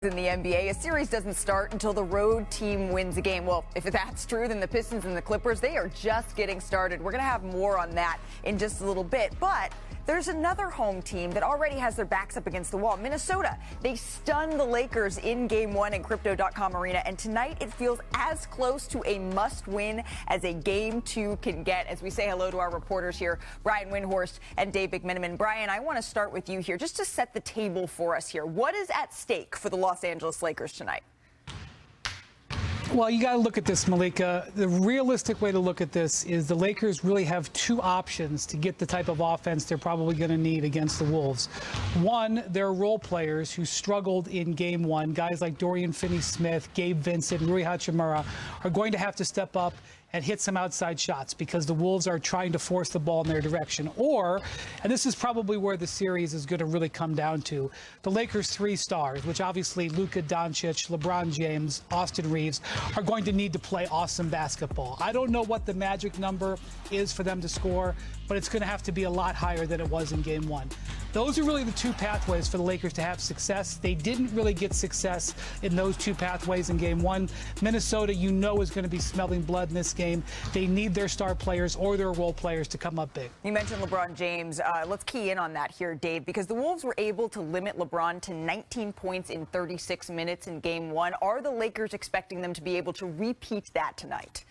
In the NBA, a series doesn't start until the road team wins a game. Well, if that's true, then the Pistons and the Clippers, they are just getting started. We're going to have more on that in just a little bit. But there's another home team that already has their backs up against the wall. Minnesota, they stunned the Lakers in Game 1 in Crypto.com Arena. And tonight it feels as close to a must-win as a Game 2 can get. As we say hello to our reporters here, Brian Windhorst and Dave McMenamin. Brian, I want to start with you here just to set the table for us here. What is at stake for the Los Angeles Lakers tonight? Well, you got to look at this, Malika. The realistic way to look at this is the Lakers really have two options to get the type of offense they're probably going to need against the Wolves. One, they're role players who struggled in Game 1. Guys like Dorian Finney-Smith, Gabe Vincent, Rui Hachimura are going to have to step up and hit some outside shots because the Wolves are trying to force the ball in their direction. Or, and this is probably where the series is going to really come down to, the Lakers' three stars, which obviously Luka Doncic, LeBron James, Austin Reeves, are going to need to play awesome basketball. I don't know what the magic number is for them to score, but it's going to have to be a lot higher than it was in Game 1. Those are really the two pathways for the Lakers to have success. They didn't really get success in those two pathways in Game 1. Minnesota, you know, is going to be smelling blood in this game. They need their star players or their role players to come up big. You mentioned LeBron James. Let's key in on that here, Dave, because the Wolves were able to limit LeBron to 19 points in 36 minutes in Game 1. Are the Lakers expecting them to be able to repeat that tonight?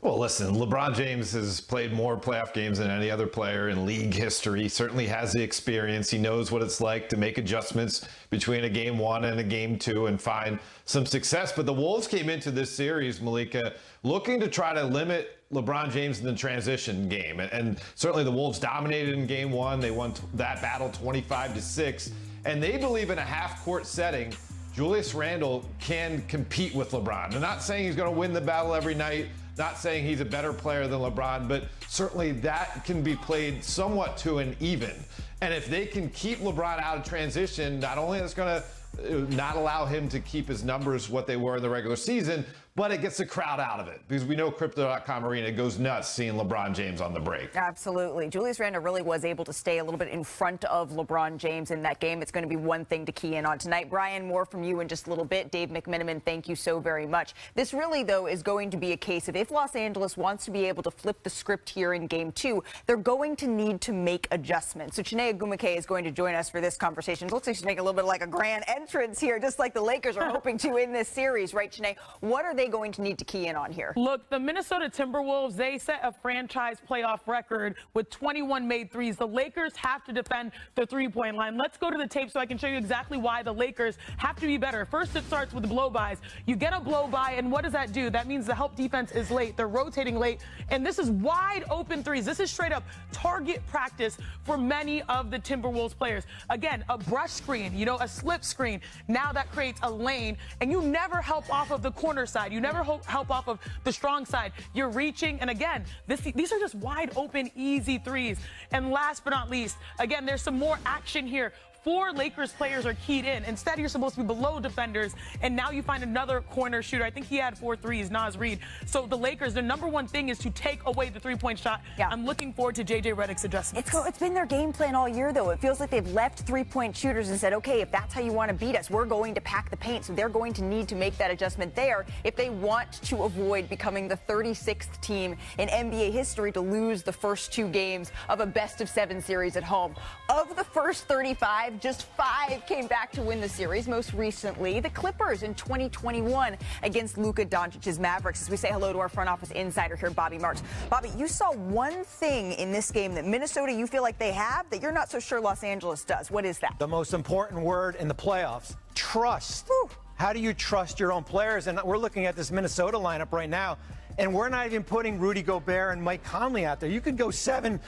Well, listen, LeBron James has played more playoff games than any other player in league history. He certainly has the experience. He knows what it's like to make adjustments between a Game 1 and a Game 2 and find some success. But the Wolves came into this series, Malika, looking to try to limit LeBron James in the transition game. And certainly the Wolves dominated in Game 1. They won that battle 25-6. And they believe in a half-court setting, Julius Randle can compete with LeBron. I'm not saying he's going to win the battle every night. Not saying he's a better player than LeBron, but certainly that can be played somewhat to an even. And if they can keep LeBron out of transition, not only is it going to not allow him to keep his numbers what they were in the regular season, but it gets the crowd out of it because we know Crypto.com Arena goes nuts seeing LeBron James on the break. Absolutely. Julius Randle really was able to stay a little bit in front of LeBron James in that game. It's going to be one thing to key in on tonight. Brian, more from you in just a little bit. Dave McMenamin, thank you so very much. This really, though, is going to be a case of if Los Angeles wants to be able to flip the script here in Game 2, they're going to need to make adjustments. So Chiney Ogwumike is going to join us for this conversation. It looks like she's making a little bit like a grand entrance here, just like the Lakers are hoping to in this series, right, Chiney? What are they going to need to key in on here? Look, the Minnesota Timberwolves, they set a franchise playoff record with 21 made threes. The Lakers have to defend the three-point line. Let's go to the tape so I can show you exactly why the Lakers have to be better. First, it starts with the blow-bys. You get a blow-by, and what does that do? That means the help defense is late. They're rotating late, and this is wide open threes. This is straight up target practice for many of the Timberwolves players. Again, a brush screen, you know, a slip screen. Now that creates a lane, and you never help off of the corner side. You never help off of the strong side. You're reaching, and again, these are just wide open, easy threes. And last but not least, again, there's some more action here. 4 Lakers players are keyed in. Instead, you're supposed to be below defenders, and now you find another corner shooter. I think he had 4 threes, Naz Reid. So the Lakers, their number one thing is to take away the three-point shot. Yeah. I'm looking forward to J.J. Redick's adjustments. It's been their game plan all year, though. It feels like they've left three-point shooters and said, okay, if that's how you want to beat us, we're going to pack the paint. So they're going to need to make that adjustment there if they want to avoid becoming the 36th team in NBA history to lose the first 2 games of a best-of-7 series at home. Of the first 35, just 5 came back to win the series. Most recently, the Clippers in 2021 against Luka Doncic's Mavericks. As we say hello to our front office insider here, Bobby Marks. Bobby, you saw one thing in this game that Minnesota, you feel like they have, that you're not so sure Los Angeles does. What is that? The most important word in the playoffs, trust. Whew. How do you trust your own players? And we're looking at this Minnesota lineup right now, and we're not even putting Rudy Gobert and Mike Conley out there. You could go 7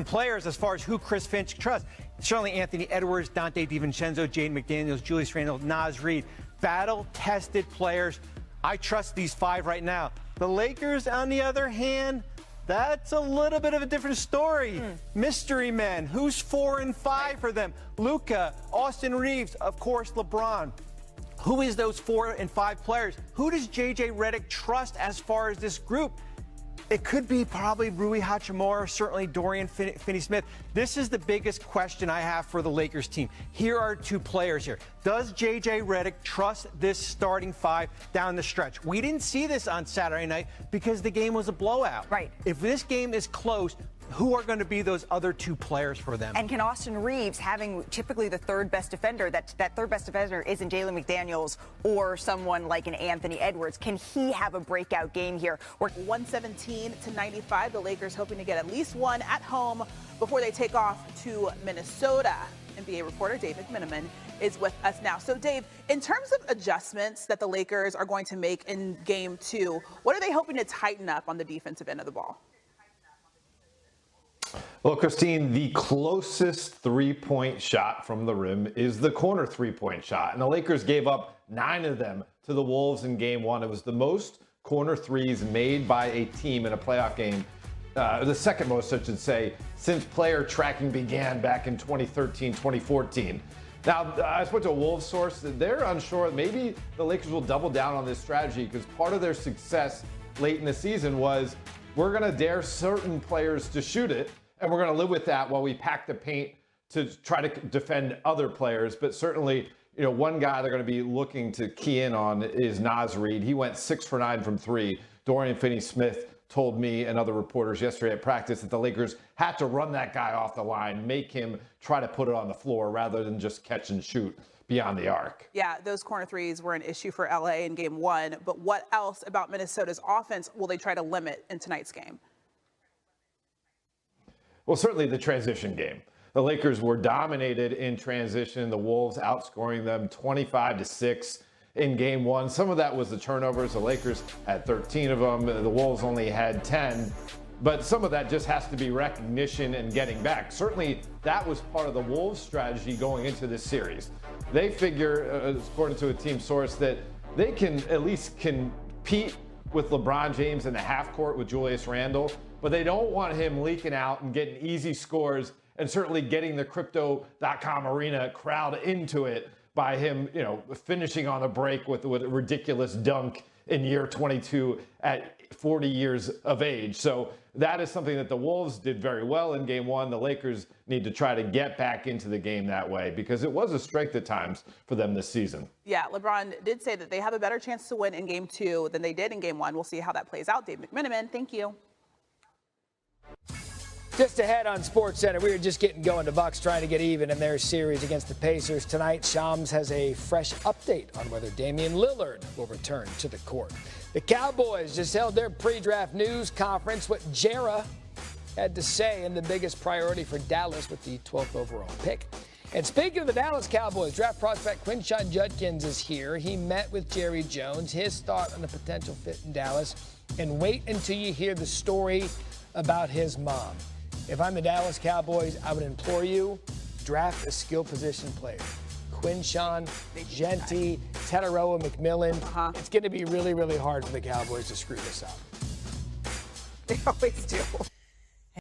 players as far as who Chris Finch trusts. Certainly Anthony Edwards, Dante DiVincenzo, Jaden McDaniels, Julius Randle, Naz Reid. Battle-tested players. I trust these 5 right now. The Lakers, on the other hand, that's a little bit of a different story. Mystery men. Who's 4 and 5 for them? Luka, Austin Reeves, of course, LeBron. Who is those 4 and 5 players? Who does J.J. Redick trust as far as this group? It could be probably Rui Hachimura, certainly Dorian Finney-Smith. This is the biggest question I have for the Lakers team. Here are two players here. Does J.J. Redick trust this starting five down the stretch? We didn't see this on Saturday night because the game was a blowout. Right. If this game is close, who are going to be those other two players for them? And can Austin Reeves, having typically the third best defender, that third best defender isn't Jalen McDaniels or someone like an Anthony Edwards, can he have a breakout game here? We're 117-95. The Lakers hoping to get at least one at home before they take off to Minnesota. NBA reporter Dave McMenamin is with us now. So, Dave, in terms of adjustments that the Lakers are going to make in Game 2, what are they hoping to tighten up on the defensive end of the ball? Well, Christine, the closest three-point shot from the rim is the corner three-point shot. And the Lakers gave up 9 of them to the Wolves in Game 1. It was the most corner threes made by a team in a playoff game, the second most, I should say, since player tracking began back in 2013, 2014. Now, I spoke to a Wolves source. They're unsure. Maybe the Lakers will double down on this strategy because part of their success late in the season was we're going to dare certain players to shoot it, and we're going to live with that while we pack the paint to try to defend other players. But certainly, you know, one guy they're going to be looking to key in on is Naz Reid. He went 6 for 9 from 3. Dorian Finney-Smith told me and other reporters yesterday at practice that the Lakers had to run that guy off the line, make him try to put it on the floor rather than just catch and shoot beyond the arc. Yeah, those corner threes were an issue for LA in Game 1. But what else about Minnesota's offense will they try to limit in tonight's game? Well, certainly the transition game. The Lakers were dominated in transition. The Wolves outscoring them 25-6 in Game 1. Some of that was the turnovers. The Lakers had 13 of them. The Wolves only had 10. But some of that just has to be recognition and getting back. Certainly, that was part of the Wolves' strategy going into this series. They figure, according to a team source, that they can at least compete with LeBron James in the half court with Julius Randle, but they don't want him leaking out and getting easy scores and certainly getting the Crypto.com arena crowd into it by him, you know, finishing on a break with a ridiculous dunk in year 22 at 40 years of age. So that is something that the Wolves did very well in Game 1. The Lakers need to try to get back into the game that way because it was a strength at times for them this season. Yeah, LeBron did say that they have a better chance to win in Game 2 than they did in Game 1. We'll see how that plays out. Dave McMenamin, thank you. Just ahead on SportsCenter, we were just getting going. The Bucks trying to get even in their series against the Pacers tonight. Shams has a fresh update on whether Damian Lillard will return to the court. The Cowboys just held their pre-draft news conference. What Jera had to say, and the biggest priority for Dallas with the 12th overall pick. And speaking of the Dallas Cowboys, draft prospect Quinshon Judkins is here. He met with Jerry Jones, his thought on the potential fit in Dallas. And wait until you hear the story about his mom. If I'm the Dallas Cowboys, I would implore you, draft a skill position player. Quinshon, Genty, Teteroa, McMillan. It's going to be really, really hard for the Cowboys to screw this up. They always do.